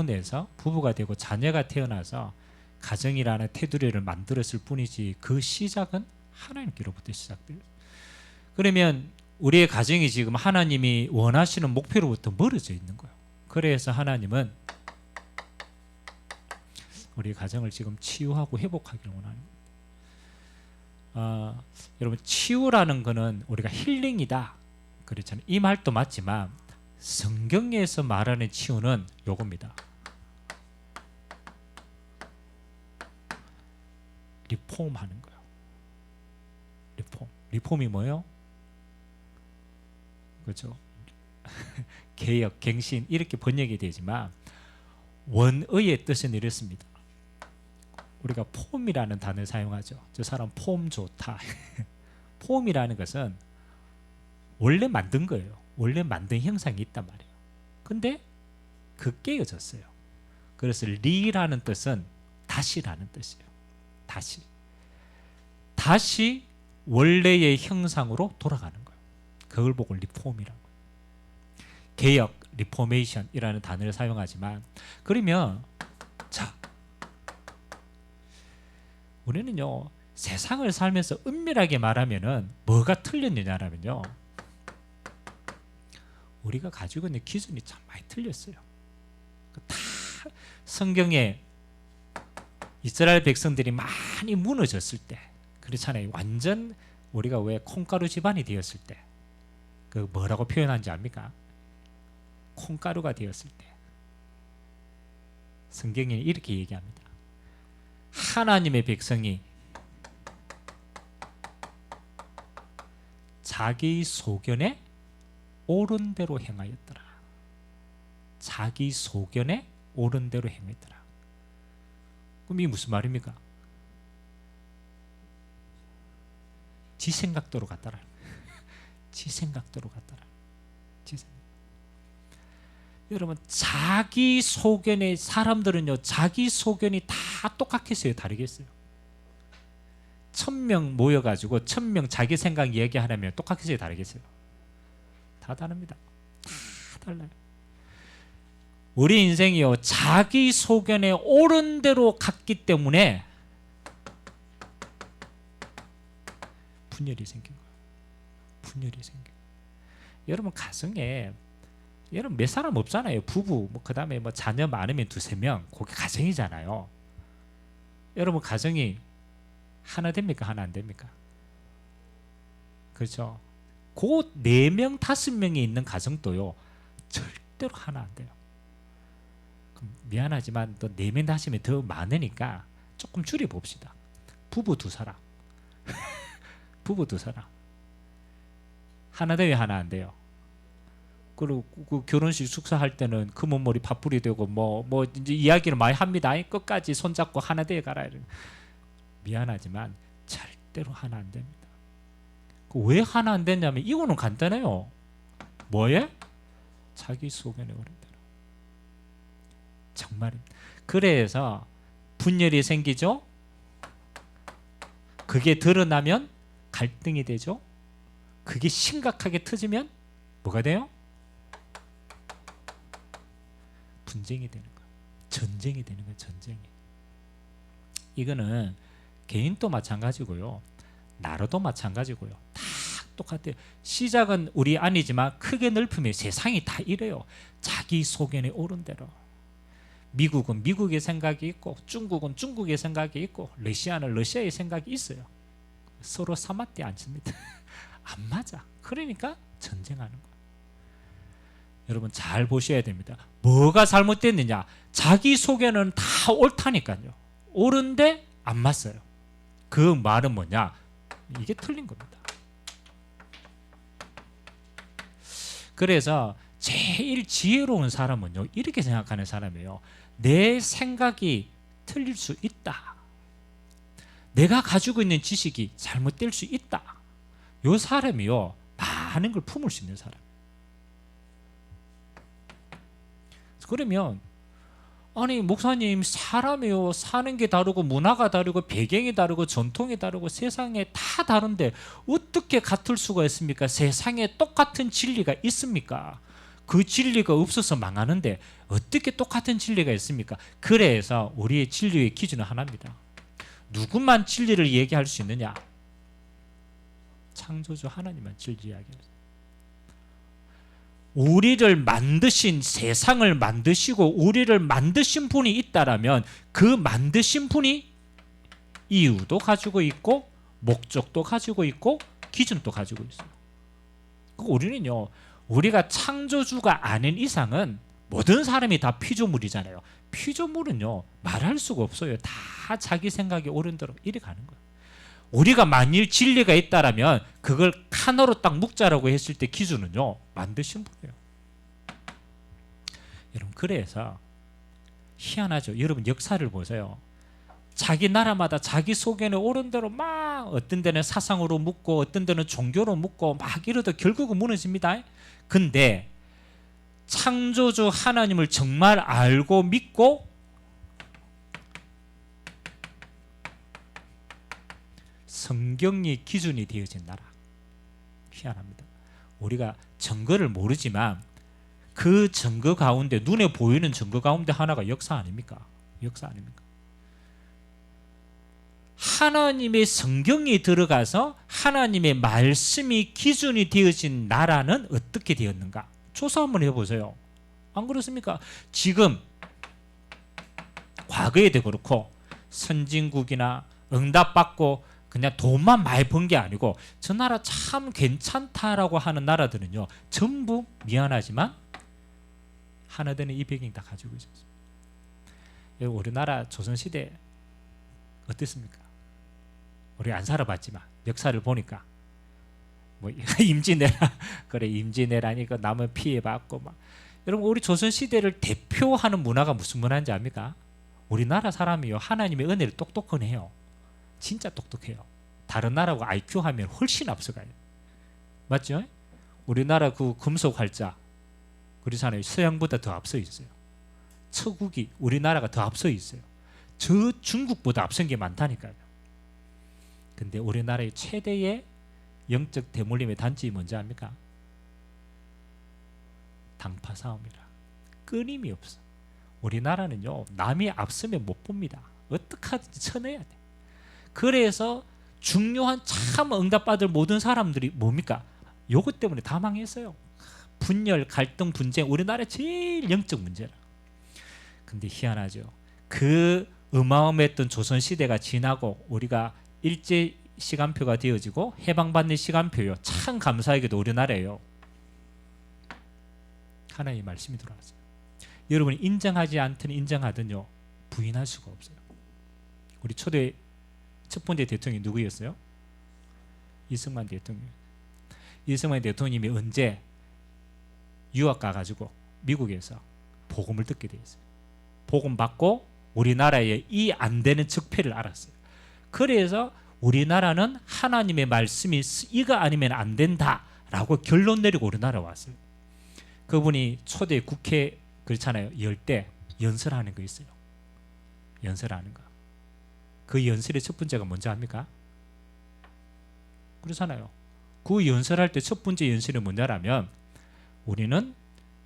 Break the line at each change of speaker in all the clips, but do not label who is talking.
내서 부부가 되고 자녀가 태어나서 가정이라는 테두리를 만들었을 뿐이지 그 시작은 하나님께로부터 시작돼요. 그러면 우리의 가정이 지금 하나님이 원하시는 목표로부터 멀어져 있는 거예요. 그래서 하나님은 우리 가정을 지금 치유하고 회복하기를 원하는 거예요. 여러분, 치유라는 거는 우리가 힐링이다 그렇잖아요. 이 말도 맞지만 성경에서 말하는 치유는 요겁니다. 리폼하는 거예요. 리폼이 뭐예요? 그렇죠? 개혁, 갱신 이렇게 번역이 되지만 원어의 뜻은 이렇습니다. 우리가 폼이라는 단어를 사용하죠. 저 사람 폼 좋다. 폼이라는 것은 원래 만든 거예요. 원래 만든 형상이 있단 말이에요. 근데 그 깨어졌어요. 그래서 리라는 뜻은 다시라는 뜻이에요. 다시 원래의 형상으로 돌아가는 거예요. 그걸 보고 리폼이라고. 개혁, 리포메이션이라는 단어를 사용하지만, 그러면 자, 우리는요 세상을 살면서 은밀하게 말하면은 뭐가 틀렸느냐라면요, 우리가 가지고 있는 기준이 참 많이 틀렸어요. 다 성경에 이스라엘 백성들이 많이 무너졌을 때, 그렇잖아요. 완전 우리가 왜 콩가루 집안이 되었을 때, 그 뭐라고 표현한지 압니까? 콩가루가 되었을 때, 성경이 이렇게 얘기합니다. 하나님의 백성이 자기 소견에 옳은 대로 행하였더라. 자기 소견에 옳은 대로 행했더라. 그럼 이게 무슨 말입니까? 지 생각대로 갔더라. 지 생각대로 갔더라. 여러분, 자기 소견의 사람들은요, 자기 소견이 다 똑같겠어요? 다르겠어요? 1000명 모여가지고 1000명 자기 생각 이야기하려면 똑같겠어요? 다르겠어요? 다 다릅니다. 다 달라요. 우리 인생이요, 자기 소견에 옳은 대로 갔기 때문에 분열이 생긴 거예요. 분열이 생겨요. 여러분, 가정에 여러분 몇 사람 없잖아요. 부부, 그 다음에 자녀 많으면 2-3명, 그게 가정이잖아요. 여러분, 가정이 하나 됩니까? 하나 안 됩니까? 그렇죠? 그 4명, 5명이 있는 가정도요, 절대로 하나 안 돼요. 미안하지만 또 4명 하시면 더 많으니까 조금 줄여봅시다. 부부 2사람. 부부 2사람. 하나 돼요? 하나 안 돼요? 그리고 그 결혼식 축사할 때는 금은머리 팥불이 되고 이제 이야기를 많이 합니다. 끝까지 손잡고 하나 되어 가라. 미안하지만 절대로 하나 안 됩니다. 왜 하나 안 됐냐면 이거는 간단해요. 뭐에? 자기 소견에 옳은 대로. 정말입니다. 그래서 분열이 생기죠. 그게 드러나면 갈등이 되죠. 그게 심각하게 터지면 뭐가 돼요? 분쟁이 되는 거예요. 전쟁이 되는 거예요. 전쟁이. 이거는 개인도 마찬가지고요, 나라도 마찬가지고요. 다 똑같아요. 시작은 우리 안이지만 크게 넓히면 세상이 다 이래요. 자기 소견에 옳은 대로. 미국은 미국의 생각이 있고, 중국은 중국의 생각이 있고, 러시아는 러시아의 생각이 있어요. 서로 사맛대 않습니다. 안 맞아. 그러니까 전쟁하는 거예요. 여러분, 잘 보셔야 됩니다. 뭐가 잘못됐느냐? 자기 소견은 다 옳다니까요. 옳은데 안 맞어요. 그 말은 뭐냐? 이게 틀린 겁니다. 그래서 제일 지혜로운 사람은요, 이렇게 생각하는 사람이에요. 내 생각이 틀릴 수 있다. 내가 가지고 있는 지식이 잘못될 수 있다. 이 사람이요, 많은 걸 품을 수 있는 사람. 그러면 아니 목사님, 사람이요, 사는 게 다르고 문화가 다르고 배경이 다르고 전통이 다르고 세상에 다 다른데 어떻게 같을 수가 있습니까? 세상에 똑같은 진리가 있습니까? 그 진리가 없어서 망하는데 어떻게 똑같은 진리가 있습니까? 그래서 우리의 진리의 기준은 하나입니다. 누구만 진리를 얘기할 수 있느냐? 창조주 하나님만 진리 이야기할 수 있어요. 우리를 만드신, 세상을 만드시고 우리를 만드신 분이 있다라면 그 만드신 분이 이유도 가지고 있고 목적도 가지고 있고 기준도 가지고 있어요. 우리는요, 우리가 창조주가 아닌 이상은 모든 사람이 다 피조물이잖아요. 피조물은요, 말할 수가 없어요. 다 자기 생각이 옳은 대로 이래 가는 거예요. 우리가 만일 진리가 있다라면 그걸 하나로 딱 묶자라고 했을 때 기준은요, 만드신 분이에요. 여러분, 그래서 희한하죠. 여러분, 역사를 보세요. 자기 나라마다 자기 속에는 옳은 대로 막 어떤 데는 사상으로 묶고 어떤 데는 종교로 묶고 막 이러다 결국은 무너집니다. 근데 창조주 하나님을 정말 알고 믿고 성경이 기준이 되어진 나라. 희한합니다. 우리가 증거를 모르지만 그 증거 가운데, 눈에 보이는 증거 가운데 하나가 역사 아닙니까? 역사 아닙니까? 하나님의 성경이 들어가서 하나님의 말씀이 기준이 되어진 나라는 어떻게 되었는가? 조사 한번 해보세요. 안 그렇습니까? 지금 과거에도 그렇고 선진국이나 응답받고 그냥 돈만 많이 번 게 아니고 저 나라 참 괜찮다라고 하는 나라들은요, 전부 미안하지만 하나 되는 이 배경 다 가지고 있었습니다. 우리나라 조선시대 어땠습니까? 우리 안 살아봤지만 역사를 보니까 뭐 임진왜란 그래, 임진왜란이니까 남은 피해받고 막. 여러분, 우리 조선시대를 대표하는 문화가 무슨 문화인지 압니까? 우리나라 사람이요, 하나님의 은혜를 똑똑해요. 진짜 똑똑해요. 다른 나라하고 IQ 하면 훨씬 앞서가요. 맞죠? 우리나라 그 금속 활자 그렇잖아요. 서양보다 더 앞서 있어요. 처국이 우리나라가 더 앞서 있어요. 저 중국보다 앞선 게 많다니까요. 근데 우리나라의 최대의 영적 대물림의 단점이 뭔지 압니까? 당파 싸움이라. 끊임이 없어. 우리나라는요, 남이 앞서면 못 봅니다. 어떻게 하든지 쳐내야 돼. 그래서 중요한 참 응답받을 모든 사람들이 뭡니까? 요것 때문에 다 망했어요. 분열, 갈등, 분쟁, 우리나라의 제일 영적 문제라. 근데 희한하죠. 그 어마어마했던 조선시대가 지나고 우리가 일제 시간표가 되어지고 해방받는 시간표요. 참 감사하게도 우리나라예요. 하나님의 말씀이 들어왔어요. 여러분이 인정하지 않든 인정하든요, 부인할 수가 없어요. 우리 초대 첫 번째 대통령이 누구였어요? 이승만 대통령. 이승만 대통령이 언제 유학 가가지고 미국에서 복음을 듣게 되었어요. 복음 받고 우리나라에 이 안 되는 적폐를 알았어요. 그래서 우리나라는 하나님의 말씀이 이거 아니면 안 된다라고 결론 내리고 우리나라 왔어요. 그분이 초대 국회 그렇잖아요. 열 때 연설하는 거 있어요. 연설하는 거. 그 연설의 첫 번째가 뭔지 압니까? 그렇잖아요. 그 연설할 때 첫 번째 연설이 뭐냐라면 우리는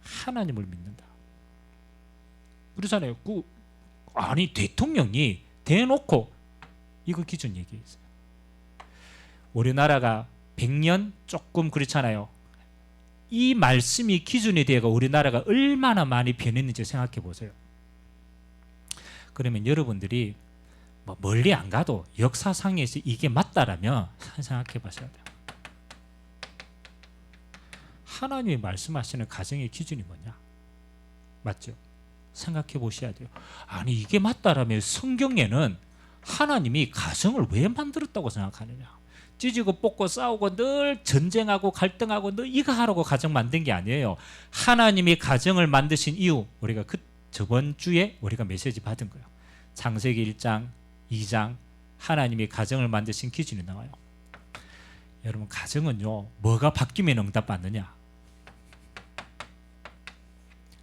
하나님을 믿는다. 그렇잖아요. 아니 대통령이 대놓고 이거 기준 얘기했어요. 우리나라가 100년 조금 그렇잖아요. 이 말씀이 기준이 되어가 우리나라가 얼마나 많이 변했는지 생각해 보세요. 그러면 여러분들이 뭐 멀리 안 가도 역사상에서 이게 맞다라면 생각해 보셔야 돼요. 하나님이 말씀하시는 가정의 기준이 뭐냐? 맞죠? 생각해 보셔야 돼요. 아니 이게 맞다라면 성경에는 하나님이 가정을 왜 만들었다고 생각하느냐? 찢고 뽑고 싸우고 늘 전쟁하고 갈등하고 늘 이거 하라고 가정 만든 게 아니에요. 하나님이 가정을 만드신 이유, 우리가 저번 주에 우리가 메시지 받은 거예요. 창세기 1장 2장 하나님이 가정을 만드신 기준이 나와요. 여러분, 가정은요, 뭐가 바뀌면 응답받느냐?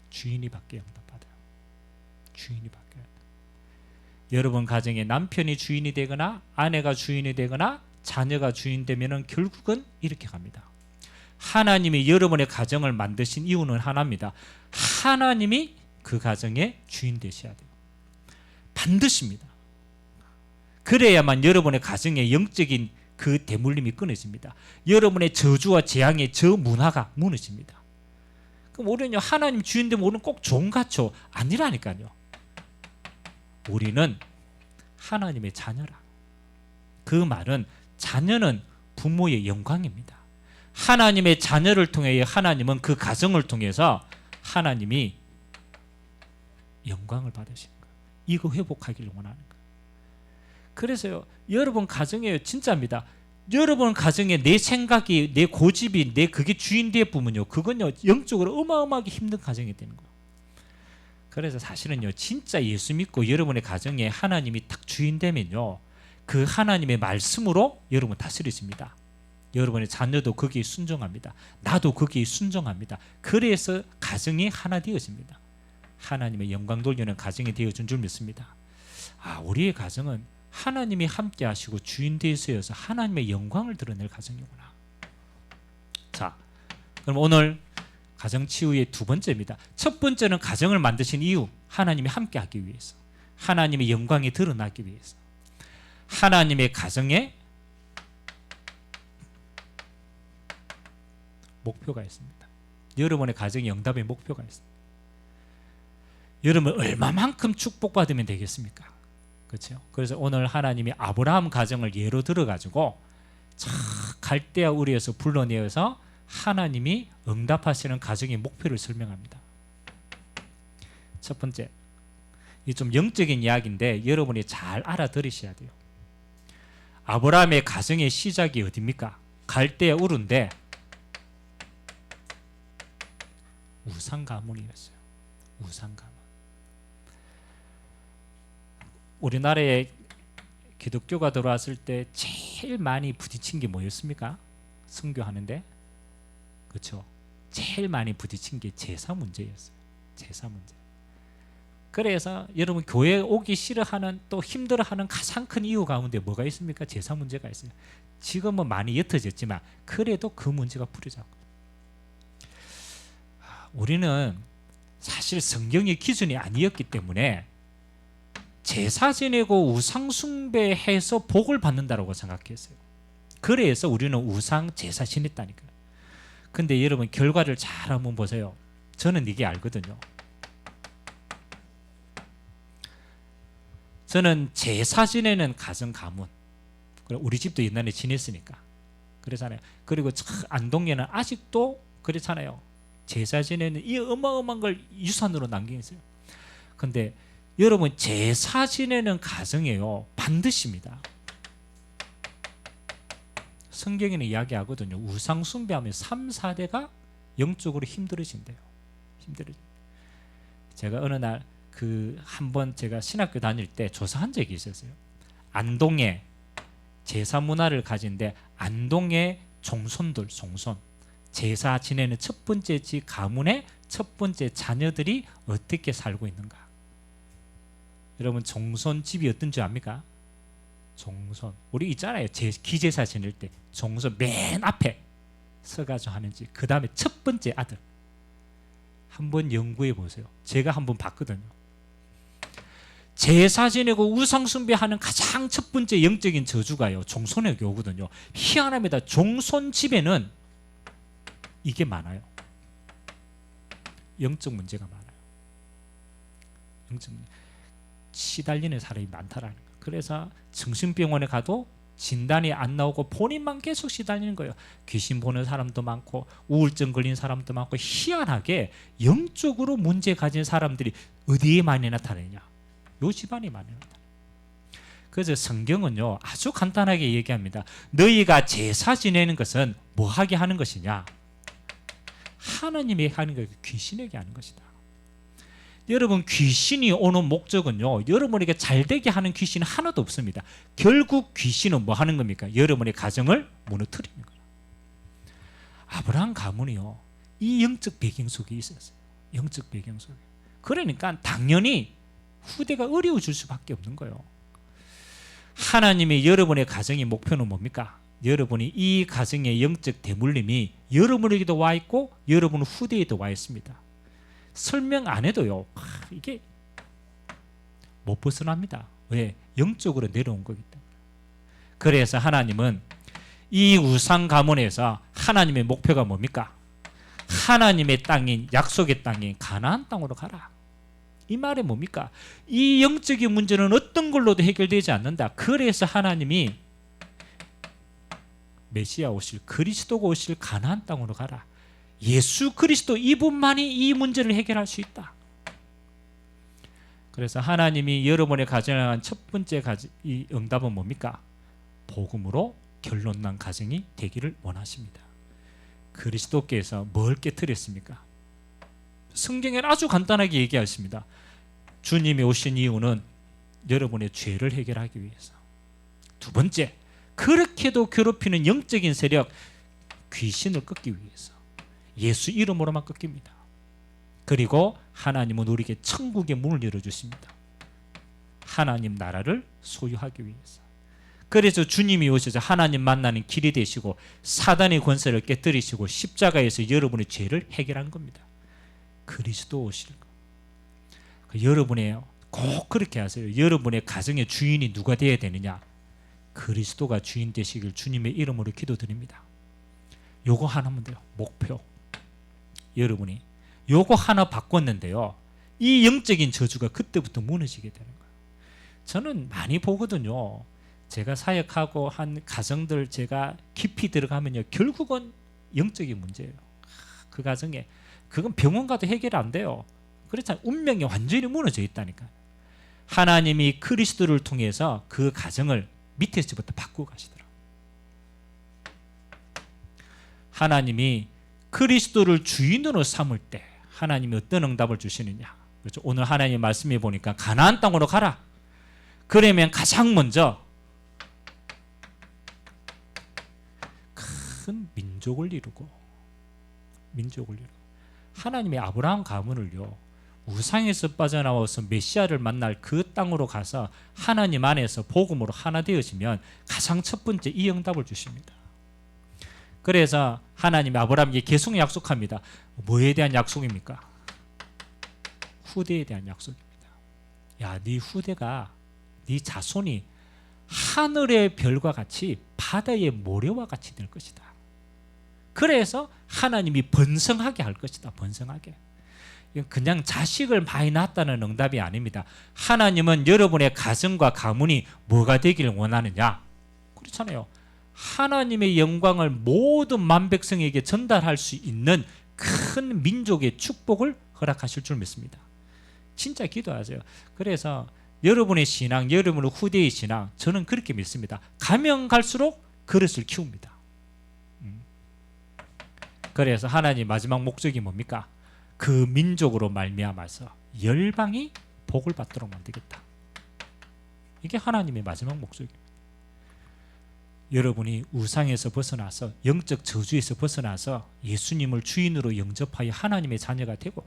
주인이 바뀌어 응답받아요. 주인이 바뀌어야 돼요. 여러분 가정에 남편이 주인이 되거나 아내가 주인이 되거나 자녀가 주인 되면은 결국은 이렇게 갑니다. 하나님이 여러분의 가정을 만드신 이유는 하나입니다. 하나님이 그 가정의 주인 되셔야 돼요. 반드시입니다. 그래야만 여러분의 가정의 영적인 그 대물림이 끊어집니다. 여러분의 저주와 재앙의 저 문화가 무너집니다. 그럼 우리는 하나님 주인 되면 우리는 꼭 좋은 같죠? 아니라니까요. 우리는 하나님의 자녀라. 그 말은 자녀는 부모의 영광입니다. 하나님의 자녀를 통해 하나님은 그 가정을 통해서 하나님이 영광을 받으시는 거예요. 이거 회복하기를 원하는 거예요. 그래서요, 여러분 가정에 진짜입니다. 여러분 가정에 내 생각이, 내 고집이, 내 그게 주인 되어보면요, 그건요 영적으로 어마어마하게 힘든 가정이 되는 거예요. 그래서 사실은요, 진짜 예수 믿고 여러분의 가정에 하나님이 딱 주인 되면요, 그 하나님의 말씀으로 여러분 다스려집니다. 여러분의 자녀도 거기에 순종합니다. 나도 거기에 순종합니다. 그래서 가정이 하나 되어집니다. 하나님의 영광 돌리는 가정이 되어준 줄 믿습니다. 우리의 가정은 하나님이 함께 하시고 주인 되셔서 하나님의 영광을 드러낼 가정이구나. 자, 그럼 오늘 가정 치유의 두 번째입니다. 첫 번째는 가정을 만드신 이유, 하나님이 함께 하기 위해서, 하나님의 영광이 드러나기 위해서. 하나님의 가정에 목표가 있습니다. 여러분의 가정의 응답의 목표가 있습니다. 여러분 얼마만큼 축복받으면 되겠습니까? 그렇죠? 그래서 오늘 하나님이 아브라함 가정을 예로 들어가지고 갈대아 우리에서 불러내어서 하나님이 응답하시는 가정의 목표를 설명합니다. 첫 번째, 이 좀 영적인 이야기인데 여러분이 잘 알아들으셔야 돼요. 아브라함의 가정의 시작이 어디입니까? 갈대아 우르인데 우상 가문이었어요. 우상 가문. 우리나라에 기독교가 들어왔을 때 제일 많이 부딪힌 게 뭐였습니까? 선교하는데, 그렇죠? 제일 많이 부딪힌 게 제사 문제였어요. 제사 문제. 그래서 여러분 교회 오기 싫어하는, 또 힘들어하는 가장 큰 이유 가운데 뭐가 있습니까? 제사 문제가 있어요. 지금은 많이 옅어졌지만 그래도 그 문제가 뿌려졌고, 우리는 사실 성경의 기준이 아니었기 때문에 제사 지내고 우상 숭배해서 복을 받는다고 생각했어요. 그래서 우리는 우상 제사 지냈다니까요. 근데 여러분 결과를 잘 한번 보세요. 저는 이게 알거든요. 저는 제사 지내는 가정 가문, 우리 집도 옛날에 지냈으니까 그렇잖아요. 그리고 안동에는 아직도 그렇잖아요. 제사 지내는 이 어마어마한 걸 유산으로 남긴 있어요. 근데 여러분 제사 지내는 가정이에요. 반드시입니다. 성경에는 이야기하거든요. 우상 숭배하면 3, 4대가 영적으로 힘들어진대요. 제가 어느 날 한번 제가 신학교 다닐 때 조사한 적이 있었어요. 안동에 제사 문화를 가진데 안동의 종손들, 제사 지내는 첫 번째 집 가문의 첫 번째 자녀들이 어떻게 살고 있는가. 여러분 종손 집이 어떤 줄 압니까? 종손. 우리 있잖아요. 기제사 지낼 때 종손 맨 앞에 서가지고 하는지, 그 다음에 첫 번째 아들. 한번 연구해 보세요. 제가 한번 봤거든요. 제사 지내고 우상 숭배하는 가장 첫 번째 영적인 저주가요, 종손에게 오거든요. 희한합니다. 종손 집에는 이게 많아요. 영적 문제가 많아요. 영적 문제. 시달리는 사람이 많다라는 거예요. 그래서 정신병원에 가도 진단이 안 나오고 본인만 계속 시달리는 거예요. 귀신 보는 사람도 많고 우울증 걸린 사람도 많고, 희한하게 영적으로 문제 가진 사람들이 어디에 많이 나타나냐? 요 집안이 많이 나타나요. 그래서 성경은요 아주 간단하게 얘기합니다. 너희가 제사 지내는 것은 뭐 하게 하는 것이냐? 하나님이 하는 거, 귀신에게 하는 것이다. 여러분 귀신이 오는 목적은요, 여러분에게 잘되게 하는 귀신은 하나도 없습니다. 결국 귀신은 뭐 하는 겁니까? 여러분의 가정을 무너뜨리는 거예요. 아브라함 가문이요, 이 영적 배경 속에 있었어요. 영적 배경 속에. 그러니까 당연히 후대가 어려워질 수밖에 없는 거예요. 하나님의 여러분의 가정의 목표는 뭡니까? 여러분이 이 가정의 영적 대물림이 여러분에게도 와 있고 여러분 후대에도 와 있습니다. 설명 안 해도요, 이게 못 벗어납니다. 왜? 영적으로 내려온 거기 때문에. 그래서 하나님은 이 우상 가문에서 하나님의 목표가 뭡니까? 하나님의 땅인, 약속의 땅인 가나안 땅으로 가라. 이 말이 뭡니까? 이 영적인 문제는 어떤 걸로도 해결되지 않는다. 그래서 하나님이 메시아 오실, 그리스도가 오실 가나안 땅으로 가라. 예수 그리스도 이분만이 이 문제를 해결할 수 있다. 그래서 하나님이 여러분의 가정에 한 첫 번째 이 응답은 뭡니까? 복음으로 결론난 가정이 되기를 원하십니다. 그리스도께서 뭘 깨뜨렸습니까? 성경에는 아주 간단하게 얘기하십니다. 주님이 오신 이유는 여러분의 죄를 해결하기 위해서. 두 번째, 그렇게도 괴롭히는 영적인 세력, 귀신을 꺾기 위해서. 예수 이름으로만 꺾입니다. 그리고 하나님은 우리에게 천국의 문을 열어주십니다. 하나님 나라를 소유하기 위해서. 그래서 주님이 오셔서 하나님 만나는 길이 되시고 사단의 권세를 깨뜨리시고 십자가에서 여러분의 죄를 해결한 겁니다. 그리스도 오실 것. 여러분의 꼭 그렇게 하세요. 여러분의 가정의 주인이 누가 되어야 되느냐? 그리스도가 주인 되시길 주님의 이름으로 기도드립니다. 요거 하나면 돼요. 목표. 여러분이 요거 하나 바꿨는데요, 이 영적인 저주가 그때부터 무너지게 되는 거예요. 저는 많이 보거든요. 제가 사역하고 한 가정들 제가 깊이 들어가면요, 결국은 영적인 문제예요. 그 가정에 그건 병원 가도 해결 안 돼요. 그렇잖아요. 운명이 완전히 무너져 있다니까. 하나님이 그리스도를 통해서 그 가정을 밑에서부터 바꾸고 가시더라고요. 하나님이 그리스도를 주인으로 삼을 때 하나님이 어떤 응답을 주시느냐. 그렇죠? 오늘 하나님 말씀해 보니까 가나안 땅으로 가라. 그러면 가장 먼저 큰 민족을 이루고 하나님의 아브라함 가문을요, 우상에서 빠져나와서 메시아를 만날 그 땅으로 가서 하나님 안에서 복음으로 하나 되어지면 가장 첫 번째 이 응답을 주십니다. 그래서 하나님이 아브라함에게 계속 약속합니다. 뭐에 대한 약속입니까? 후대에 대한 약속입니다. 야, 네 후대가, 네 자손이 하늘의 별과 같이 바다의 모래와 같이 될 것이다. 그래서 하나님이 번성하게 할 것이다. 번성하게. 그냥 자식을 많이 낳았다는 응답이 아닙니다. 하나님은 여러분의 가정과 가문이 뭐가 되기를 원하느냐? 그렇잖아요. 하나님의 영광을 모든 만백성에게 전달할 수 있는 큰 민족의 축복을 허락하실 줄 믿습니다. 진짜 기도하세요. 그래서 여러분의 신앙, 여러분의 후대의 신앙, 저는 그렇게 믿습니다. 가면 갈수록 그릇을 키웁니다. 그래서 하나님 마지막 목적이 뭡니까? 그 민족으로 말미암아서 열방이 복을 받도록 만들겠다. 이게 하나님의 마지막 목적입니다. 여러분이 우상에서 벗어나서, 영적 저주에서 벗어나서 예수님을 주인으로 영접하여 하나님의 자녀가 되고,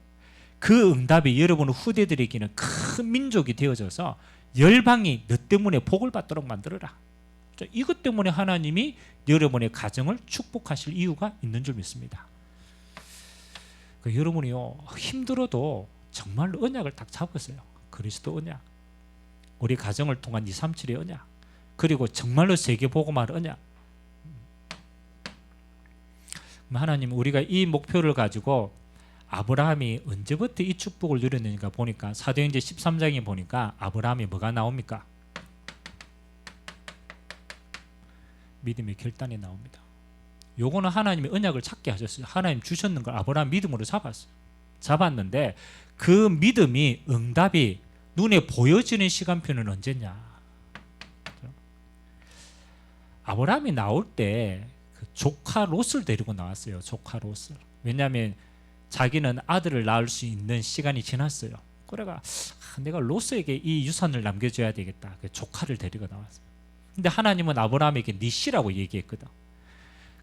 그 응답이 여러분 후대들에게는 큰 민족이 되어져서 열방이 너 때문에 복을 받도록 만들어라. 이것 때문에 하나님이 여러분의 가정을 축복하실 이유가 있는 줄 믿습니다. 여러분이요, 힘들어도 정말로 언약을 딱 잡으세요. 그리스도 언약, 우리 가정을 통한 237의 언약, 그리고 정말로 세계복음화의 언약. 하나님, 우리가 이 목표를 가지고 아브라함이 언제부터 이 축복을 누렸는가 보니까 사도행전 13장에 보니까 아브라함이 뭐가 나옵니까? 믿음의 결단이 나옵니다. 요거는 하나님이 언약을 찾게 하셨어요. 하나님 주셨는 걸 아브라함 믿음으로 잡았어요. 잡았는데 그 믿음이, 응답이 눈에 보여지는 시간표는 언제냐? 아브라함이 나올 때 그 조카 롯을 데리고 나왔어요. 조카 롯을. 왜냐하면 자기는 아들을 낳을 수 있는 시간이 지났어요. 그래가 내가 롯에게 이 유산을 남겨줘야 되겠다. 조카를 데리고 나왔어요. 근데 하나님은 아브라함에게 네 씨라고 얘기했거든.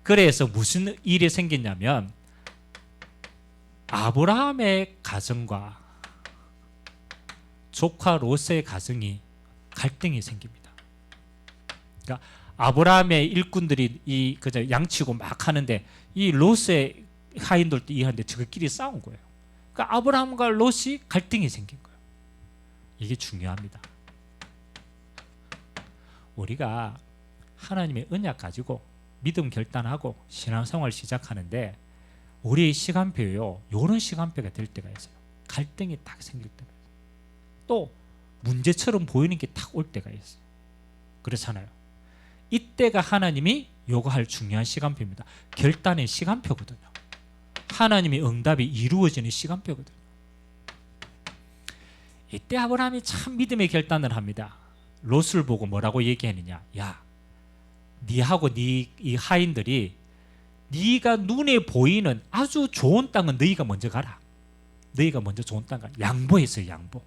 그래서 무슨 일이 생겼냐면 아브라함의 가정과 조카 롯의 가정이 갈등이 생깁니다. 그러니까 아브라함의 일꾼들이 그저 양치고 막 하는데 이 롯의 하인들도 이해하는데 저희끼리 싸운 거예요. 그러니까 아브라함과 롯이 갈등이 생긴 거예요. 이게 중요합니다. 우리가 하나님의 언약 가지고 믿음 결단하고 신앙생활 시작하는데 우리의 시간표요, 이런 시간표가 될 때가 있어요. 갈등이 딱 생길 때가 있어요. 또 문제처럼 보이는 게 딱 올 때가 있어요. 그렇잖아요. 이때가 하나님이 요구할 중요한 시간표입니다. 결단의 시간표거든요. 하나님의 응답이 이루어지는 시간표거든요. 이때 아브라함이 참 믿음의 결단을 합니다. 롯을 보고 뭐라고 얘기했느냐? 야, 니하고 니 이 하인들이 네가 눈에 보이는 아주 좋은 땅은 너희가 먼저 가라. 너희가 먼저 좋은 땅 가. 양보했어요, 양보.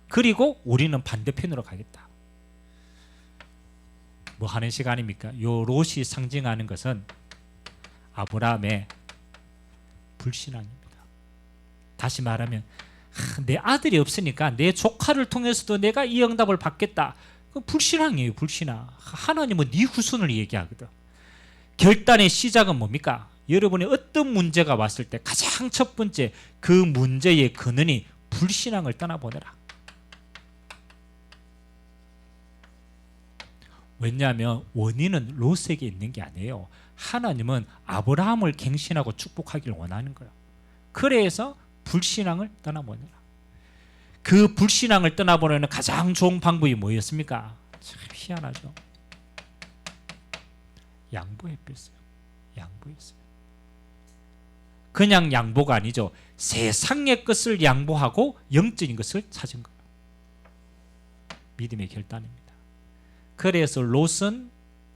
그리고 우리는 반대편으로 가겠다. 뭐 하는 시간입니까? 요 롯이 상징하는 것은 아브라함의 불신앙입니다. 다시 말하면 내 아들이 없으니까 내 조카를 통해서도 내가 이 응답을 받겠다. 그 불신앙이에요, 불신앙. 하나님은 네 후손을 얘기하거든. 결단의 시작은 뭡니까? 여러분이 어떤 문제가 왔을 때 가장 첫 번째 그 문제의 근원이 불신앙을 떠나보내라. 왜냐하면 원인은 롯에게 있는 게 아니에요. 하나님은 아브라함을 갱신하고 축복하기를 원하는 거예요. 그래서 불신앙을 떠나보내라. 그 불신앙을 떠나보내는 가장 좋은 방법이 뭐였습니까? 참 희한하죠. 양보했어요. 양보했어요. 그냥 양보가 아니죠. 세상의 것을 양보하고 영적인 것을 찾은 거예요. 믿음의 결단입니다. 그래서 롯은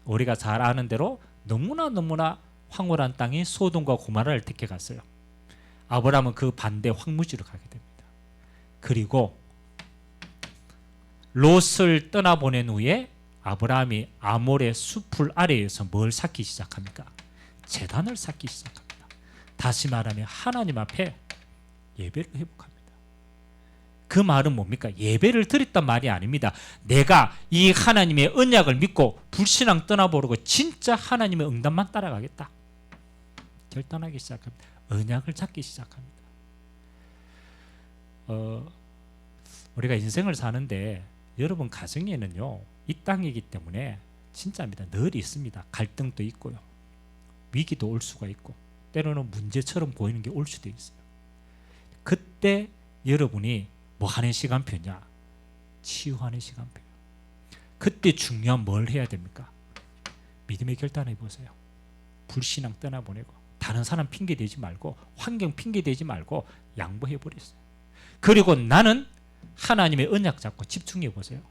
우리가 잘 아는 대로 너무나 황홀한 땅이 소돔과 고모라를 택해 갔어요. 아브라함은 그 반대 황무지로 가게 됩니다. 그리고 롯을 떠나보낸 후에 아브라함이 아몰의 숲을 아래에서 뭘 쌓기 시작합니까? 제단을 쌓기 시작합니다. 다시 말하면 하나님 앞에 예배를 회복합니다. 그 말은 뭡니까? 예배를 드렸단 말이 아닙니다. 내가 이 하나님의 언약을 믿고 불신앙 떠나버리고 진짜 하나님의 응답만 따라가겠다. 결단하기 시작합니다. 언약을 찾기 시작합니다. 우리가 인생을 사는데 여러분 가정에는요, 이 땅이기 때문에 진짜입니다. 늘 있습니다. 갈등도 있고요. 위기도 올 수가 있고 때로는 문제처럼 보이는 게 올 수도 있어요. 그때 여러분이 뭐 하는 시간표냐? 치유하는 시간표예요. 그때 중요한 뭘 해야 됩니까? 믿음의 결단해 보세요. 불신앙 떠나보내고 다른 사람 핑계 대지 말고 환경 핑계 대지 말고 양보해 버렸어요. 그리고 나는 하나님의 언약 잡고 집중해 보세요.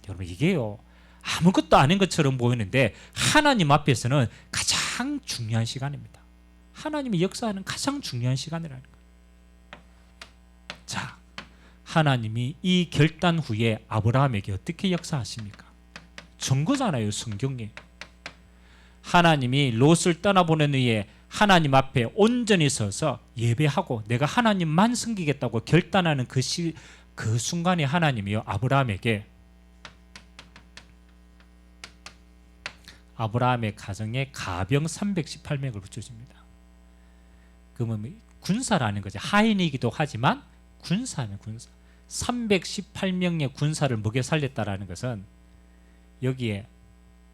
여러분 이게요, 아무것도 아닌 것처럼 보이는데 하나님 앞에서는 가장 중요한 시간입니다. 하나님이 역사하는 가장 중요한 시간이라는 거예요. 자, 하나님이 이 결단 후에 아브라함에게 어떻게 역사하십니까? 증거잖아요, 성경에. 하나님이 롯을 떠나보낸 후에 하나님 앞에 온전히 서서 예배하고 내가 하나님만 섬기겠다고 결단하는 그 순간에 하나님이요, 아브라함의 가정에 가병 318명을 붙여줍니다. 그러면 군사라는 거죠. 하인이기도 하지만 군사는 군사. 318명의 군사를 먹여 살렸다라는 것은 여기에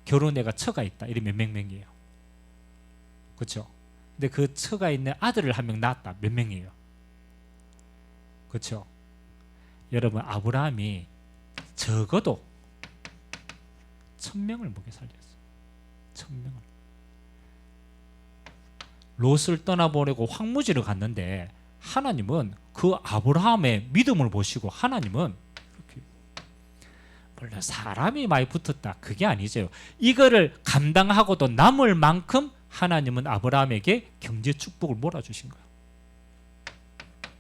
결혼해가 처가 있다. 이런 몇 명이에요. 그렇죠? 근데 그 처가 있는 아들을 한 명 낳았다. 몇 명이에요? 그렇죠? 여러분 아브라함이 적어도 1000명을 먹여 살렸어요. 1000명을. 롯을 떠나보내고 황무지를 갔는데 하나님은 그 아브라함의 믿음을 보시고 하나님은 이렇게, 물론 사람이 많이 붙었다 그게 아니죠. 이거를 감당하고도 남을 만큼 하나님은 아브라함에게 경제 축복을 몰아주신 거예요.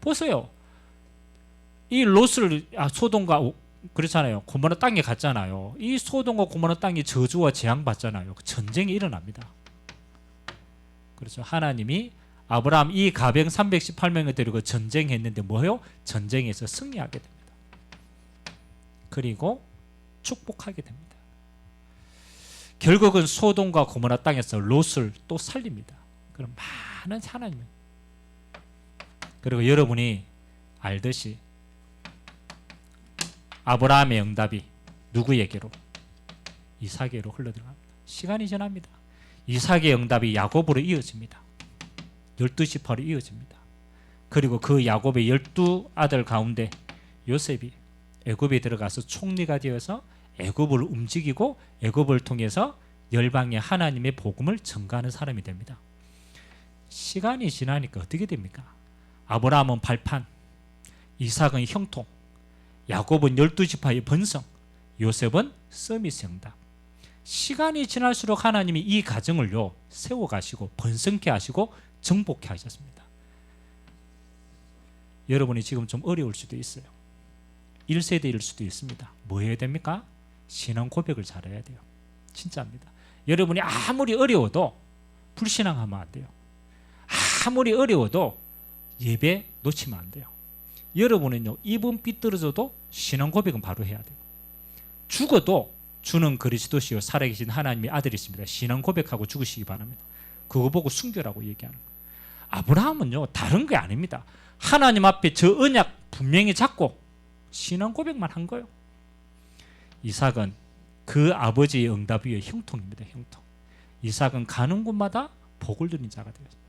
보세요. 이 롯을 소돔과 그렇잖아요. 고모라 땅에 갔잖아요. 이 소돔과 고모라 땅이 저주와 재앙 받잖아요. 전쟁이 일어납니다. 그렇죠. 하나님이 아브라함 이 가병 318명을 데리고 전쟁했는데 뭐예요? 전쟁에서 승리하게 됩니다. 그리고 축복하게 됩니다. 결국은 소돔과 고모라 땅에서 롯을 또 살립니다. 그럼 많은 하나님 그리고 여러분이 알듯이 아브라함의 응답이 누구에게로? 이삭에게로 흘러들어갑니다. 시간이 지납니다. 이삭의 응답이 야곱으로 이어집니다. 12지파로 이어집니다. 그리고 그 야곱의 12아들 가운데 요셉이 애굽에 들어가서 총리가 되어서 애굽을 움직이고 애굽을 통해서 열방에 하나님의 복음을 전가하는 사람이 됩니다. 시간이 지나니까 어떻게 됩니까? 아브라함은 발판, 이삭은 형통, 야곱은 12지파의 번성, 요셉은 서밋 응답. 시간이 지날수록 하나님이 이 가정을요 세워가시고 번성케 하시고 정복케 하셨습니다. 여러분이 지금 좀 어려울 수도 있어요. 1세대일 수도 있습니다. 뭐 해야 됩니까? 신앙 고백을 잘해야 돼요. 진짜입니다. 여러분이 아무리 어려워도 불신앙하면 안 돼요. 아무리 어려워도 예배 놓치면 안 돼요. 여러분은요 입은 삐뚤어져도 신앙 고백은 바로 해야 돼요. 죽어도 주는 그리스도시요 살아계신 하나님의 아들이십니다. 신앙 고백하고 죽으시기 바랍니다. 그거 보고 순교라고 얘기하는 거예요. 아브라함은요 다른 게 아닙니다. 하나님 앞에 저 언약 분명히 잡고 신앙 고백만 한 거예요. 이삭은 그 아버지의 응답 위에 형통입니다. 형통. 이삭은 가는 곳마다 복을 누린 자가 되었습니다.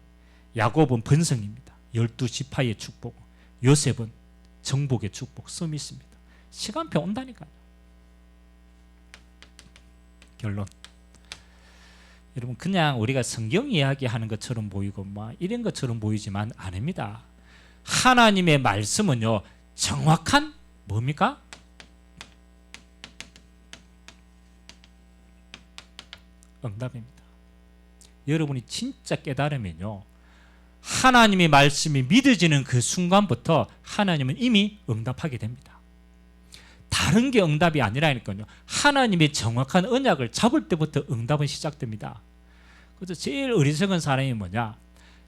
야곱은 번성입니다. 12지파의 축복. 요셉은 정복의 축복. 서밋입니다. 시간표 온다니까요. 결론. 여러분 그냥 우리가 성경 이야기하는 것처럼 보이고 뭐 이런 것처럼 보이지만 아닙니다. 하나님의 말씀은요 정확한 뭡니까? 응답입니다. 여러분이 진짜 깨달으면요 하나님의 말씀이 믿어지는 그 순간부터 하나님은 이미 응답하게 됩니다. 다른 게 응답이 아니라니까요. 하나님의 정확한 언약을 잡을 때부터 응답은 시작됩니다. 그래서 제일 어리석은 사람이 뭐냐?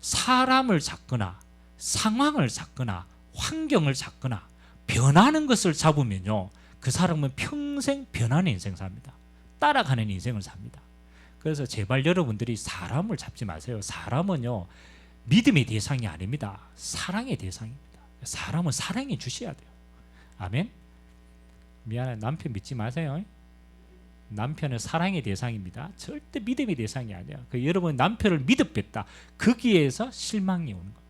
사람을 잡거나 상황을 잡거나 환경을 잡거나 변하는 것을 잡으면요 그 사람은 평생 변하는 인생 삽니다. 따라가는 인생을 삽니다. 그래서 제발 여러분들이 사람을 잡지 마세요. 사람은요 믿음의 대상이 아닙니다. 사랑의 대상입니다. 사람은 사랑해 주셔야 돼요. 아멘. 미안해 남편 믿지 마세요. 남편은 사랑의 대상입니다. 절대 믿음의 대상이 아니야. 여러분 남편을 믿었겠다. 거기에서 실망이 오는 겁니다.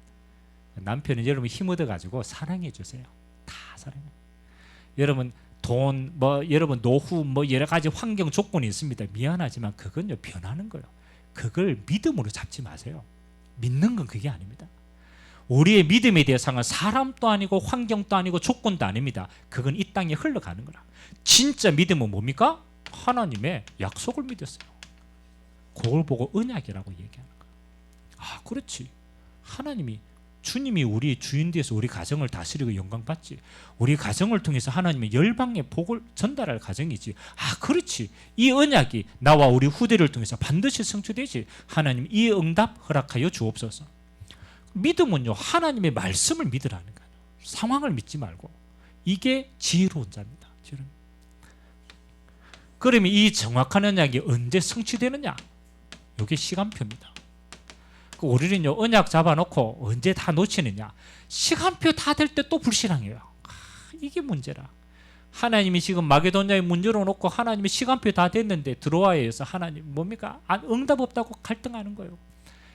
남편은 여러분 힘 얻어가지고 사랑해 주세요. 다 사랑해. 여러분 돈, 여러분 노후, 여러 가지 환경 조건이 있습니다. 미안하지만 그건요 변하는 거예요. 그걸 믿음으로 잡지 마세요. 믿는 건 그게 아닙니다. 우리의 믿음의 대상은 사람도 아니고 환경도 아니고 조건도 아닙니다. 그건 이 땅에 흘러가는 거라. 진짜 믿음은 뭡니까? 하나님의 약속을 믿었어요. 그걸 보고 언약이라고 얘기하는 거예요. 아, 그렇지. 하나님이 주님이 우리의 주인 되어서 우리 가정을 다스리고 영광 받지. 우리 가정을 통해서 하나님의 열방의 복을 전달할 가정이지. 아, 그렇지. 이 언약이 나와 우리 후대를 통해서 반드시 성취되지. 하나님 이 응답 허락하여 주옵소서. 믿음은요 하나님의 말씀을 믿으라는 거예요. 상황을 믿지 말고. 이게 지혜로운 자입니다. 그러면 이 정확한 언약이 언제 성취되느냐? 이게 시간표입니다. 우리는요 언약 잡아놓고 언제 다 놓치느냐? 시간표 다 될 때 또 불신앙해요. 이게 문제라. 하나님이 지금 마게도냐의 문 열어놓고 하나님이 시간표 다 됐는데 들어와야 해서 하나님 뭡니까? 응답 없다고 갈등하는 거예요.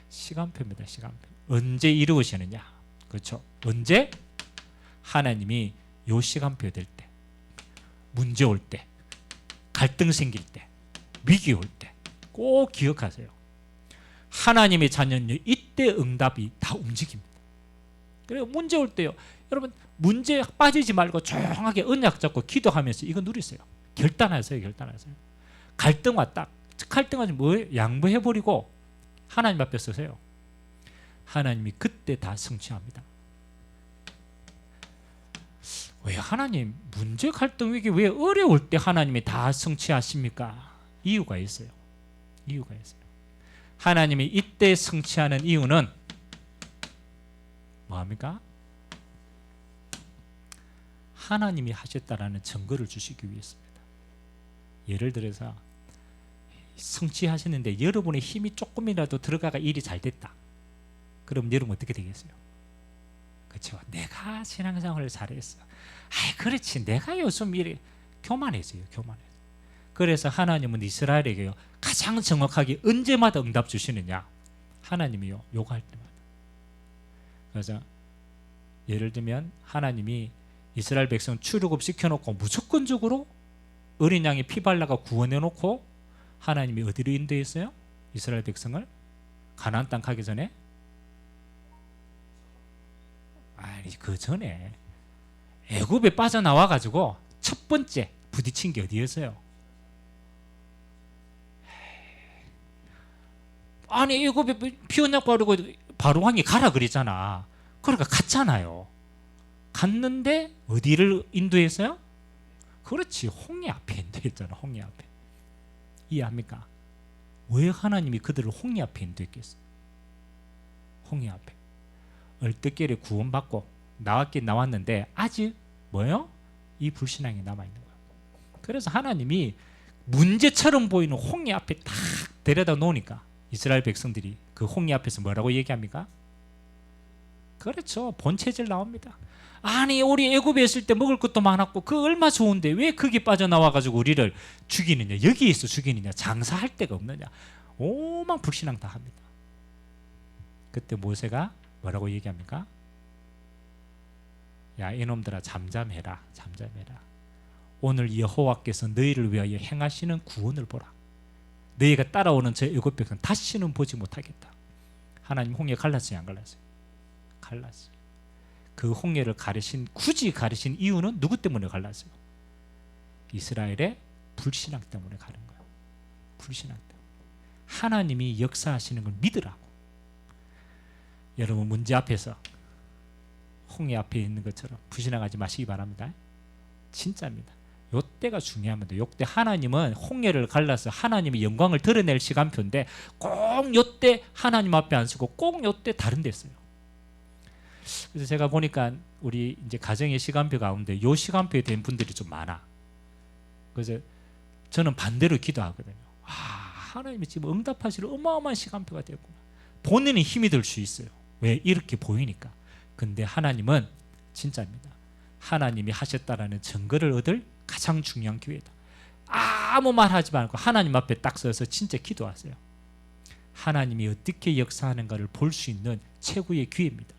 시간표입니다. 시간표. 언제 이루시느냐? 그렇죠? 언제? 하나님이 요 시간표 될 때, 문제 올 때, 갈등 생길 때, 위기 올 때 꼭 기억하세요. 하나님의 자녀는 이때 응답이 다 움직입니다. 그리고 문제 올 때요. 여러분 문제에 빠지지 말고 조용하게 언약 잡고 기도하면서 이거 누리세요. 결단하세요. 결단하세요. 갈등 왔다. 갈등하지 뭐예요? 양보해버리고 하나님 앞에 서세요. 하나님이 그때 다 성취합니다. 왜 하나님 문제 갈등 위기 왜 어려울 때 하나님이 다 성취하십니까? 이유가 있어요. 이유가 있어요. 하나님이 이때 성취하는 이유는 뭐합니까? 하나님이 하셨다라는 증거를 주시기 위해서입니다. 예를 들어서 성취하셨는데 여러분의 힘이 조금이라도 들어가가 일이 잘 됐다. 그럼 여러분 어떻게 되겠어요? 그렇죠. 내가 신앙생활을 잘했어. 아이 그렇지. 내가 요즘 이래 교만해져요. 교만해. 그래서 하나님은 이스라엘에게요 가장 정확하게 언제마다 응답 주시느냐? 하나님이요 요구할 때마다. 그래서 예를 들면 하나님이 이스라엘 백성 출애굽 시켜놓고 무조건적으로 어린 양의 피 발라가 구원해놓고 하나님이 어디로 인도했어요? 이스라엘 백성을 가나안 땅 가기 전에? 아니 그 전에 애굽에 빠져나와 가지고 첫 번째 부딪힌 게 어디였어요? 아니 애굽에 피언약 바르고 바로 왕이 가라 그랬잖아. 그러니까 갔잖아요. 갔는데 어디를 인도했어요? 그렇지, 홍해 앞에 인도했잖아. 홍해 앞에. 이해합니까? 왜 하나님이 그들을 홍해 앞에 인도했겠어요? 홍해 앞에 얼뜻결에 구원받고 나왔긴 나왔는데 아직 뭐예요? 이 불신앙이 남아있는 거예요. 그래서 하나님이 문제처럼 보이는 홍해 앞에 딱 데려다 놓으니까 이스라엘 백성들이 그 홍해 앞에서 뭐라고 얘기합니까? 그렇죠. 본체질 나옵니다. 아니 우리 애굽에 있을 때 먹을 것도 많았고 그 얼마 좋은데 왜 거기 빠져나와가지고 우리를 죽이느냐, 여기에서 죽이느냐, 장사할 데가 없느냐, 오만 불신앙 다 합니다. 그때 모세가 뭐라고 얘기합니까? 야 이놈들아 잠잠해라. 잠잠해라. 오늘 여호와께서 너희를 위하여 행하시는 구원을 보라. 너희가 따라오는 저 애굽 백성 다시는 보지 못하겠다. 하나님 홍해 갈랐어요, 안 갈랐어요? 갈랐어요. 그 홍해를 굳이 가르신 이유는 누구 때문에 갈랐어요? 이스라엘의 불신앙 때문에 가른 거예요. 불신앙 때문에. 하나님이 역사하시는 걸 믿으라고. 여러분 문제 앞에서 홍해 앞에 있는 것처럼 불신앙하지 마시기 바랍니다. 진짜입니다. 요때가 중요합니다. 요때 하나님은 홍해를 갈라서 하나님의 영광을 드러낼 시간표인데 꼭 요때 하나님 앞에 안 서고 꼭 요때 다른 데 있어요. 그래서 제가 보니까 우리 이제 가정의 시간표 가운데 요 시간표에 된 분들이 좀 많아. 그래서 저는 반대로 기도하거든요. 아, 하나님이 지금 응답하실 어마어마한 시간표가 되었구나. 본인은 힘이 들 수 있어요. 왜? 이렇게 보이니까. 근데 하나님은 진짜입니다. 하나님이 하셨다라는 증거를 얻을 가장 중요한 기회다. 아무 말 하지 말고 하나님 앞에 딱 서서 진짜 기도하세요. 하나님이 어떻게 역사하는가를 볼 수 있는 최고의 기회입니다.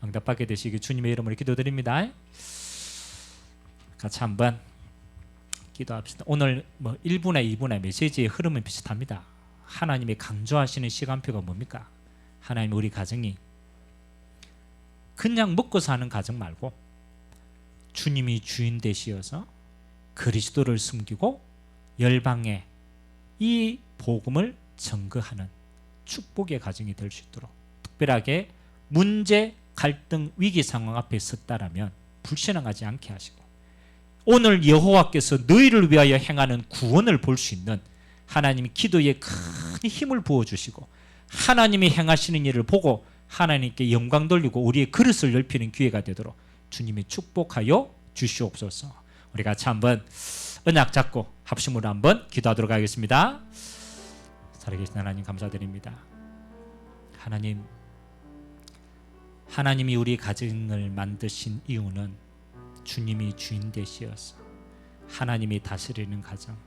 응답받게 되시길 주님의 이름으로 기도드립니다. 같이 한번 기도합시다. 오늘 뭐 1부나 2부나 메시지의 흐름은 비슷합니다. 하나님이 강조하시는 시간표가 뭡니까? 하나님 우리 가정이 그냥 먹고 사는 가정 말고 주님이 주인 되시어서 그리스도를 숨기고 열방에 이 복음을 전거하는 축복의 가정이 될 수 있도록, 특별하게 문제, 갈등, 위기 상황 앞에 섰다라면 불신앙하지 않게 하시고 오늘 여호와께서 너희를 위하여 행하는 구원을 볼 수 있는 하나님이 기도에 큰 힘을 부어주시고 하나님이 행하시는 일을 보고 하나님께 영광 돌리고 우리의 그릇을 넓히는 기회가 되도록 주님이 축복하여 주시옵소서. 우리 같이 한번 언약 잡고 합심으로 한번 기도하도록 하겠습니다. 살아계신 하나님 감사드립니다. 하나님이 우리 가정을 만드신 이유는 주님이 주인 되시어서 하나님이 다스리는 가정,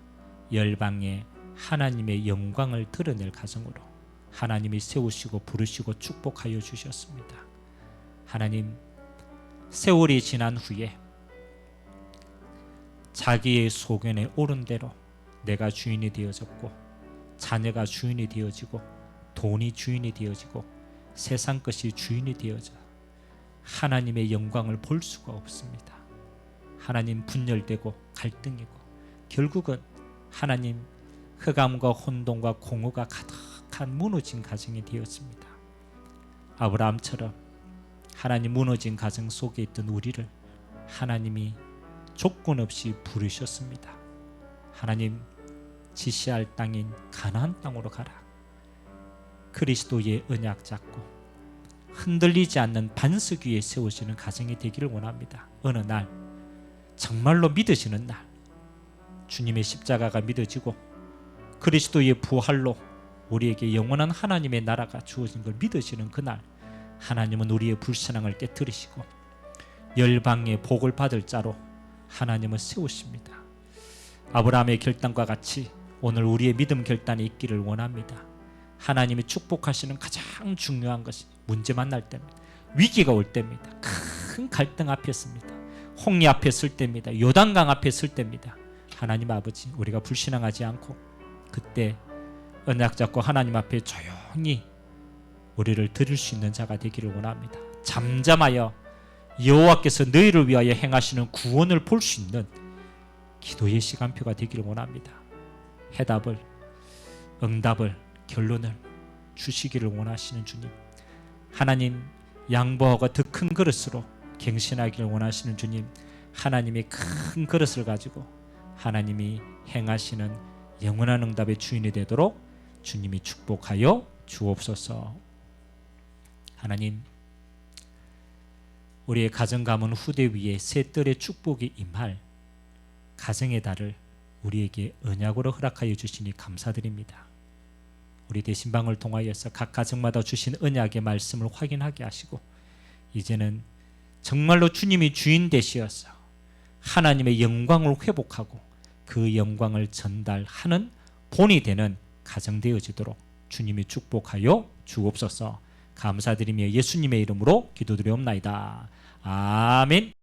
열방에 하나님의 영광을 드러낼 가정으로 하나님이 세우시고 부르시고 축복하여 주셨습니다. 하나님, 세월이 지난 후에 자기의 소견에 옳은 대로 내가 주인이 되어졌고 자녀가 주인이 되어지고 돈이 주인이 되어지고 세상 것이 주인이 되어져 하나님의 영광을 볼 수가 없습니다. 하나님 분열되고 갈등이고 결국은 하나님 흑암과 혼돈과 공허가 가득한 무너진 가정이 되었습니다. 아브라함처럼 하나님 무너진 가정 속에 있던 우리를 하나님이 조건 없이 부르셨습니다. 하나님 지시할 땅인 가나안 땅으로 가라. 그리스도의 언약 잡고 흔들리지 않는 반석 위에 세우시는 가정이 되기를 원합니다. 어느 날 정말로 믿으시는 날 주님의 십자가가 믿어지고 그리스도의 부활로 우리에게 영원한 하나님의 나라가 주어진 걸 믿으시는 그날 하나님은 우리의 불신앙을 깨뜨리시고 열방의 복을 받을 자로 하나님은 세우십니다. 아브라함의 결단과 같이 오늘 우리의 믿음 결단이 있기를 원합니다. 하나님이 축복하시는 가장 중요한 것이 문제 만날 때입니다. 위기가 올 때입니다. 큰 갈등 앞에 섭니다. 홍해 앞에 설 때입니다. 요단강 앞에 설 때입니다. 하나님 아버지, 우리가 불신앙하지 않고 그때 언약 잡고 하나님 앞에 조용히 우리를 들을 수 있는 자가 되기를 원합니다. 잠잠하여 여호와께서 너희를 위하여 행하시는 구원을 볼 수 있는 기도의 시간표가 되기를 원합니다. 해답을, 응답을, 결론을 주시기를 원하시는 주님, 하나님 양보하고 더 큰 그릇으로 갱신하기를 원하시는 주님, 하나님의 큰 그릇을 가지고 하나님이 행하시는 영원한 응답의 주인이 되도록 주님이 축복하여 주옵소서. 하나님, 우리의 가정 가문 후대 위에 새 뜰의 축복이 임할 가정의 달을 우리에게 언약으로 허락하여 주시니 감사드립니다. 우리 대신방을 통하여서 각 가정마다 주신 언약의 말씀을 확인하게 하시고 이제는 정말로 주님이 주인 되시어서 하나님의 영광을 회복하고 그 영광을 전달하는 본이 되는 가정 되어지도록 주님이 축복하여 주옵소서. 감사드리며 예수님의 이름으로 기도드리옵나이다. 아멘.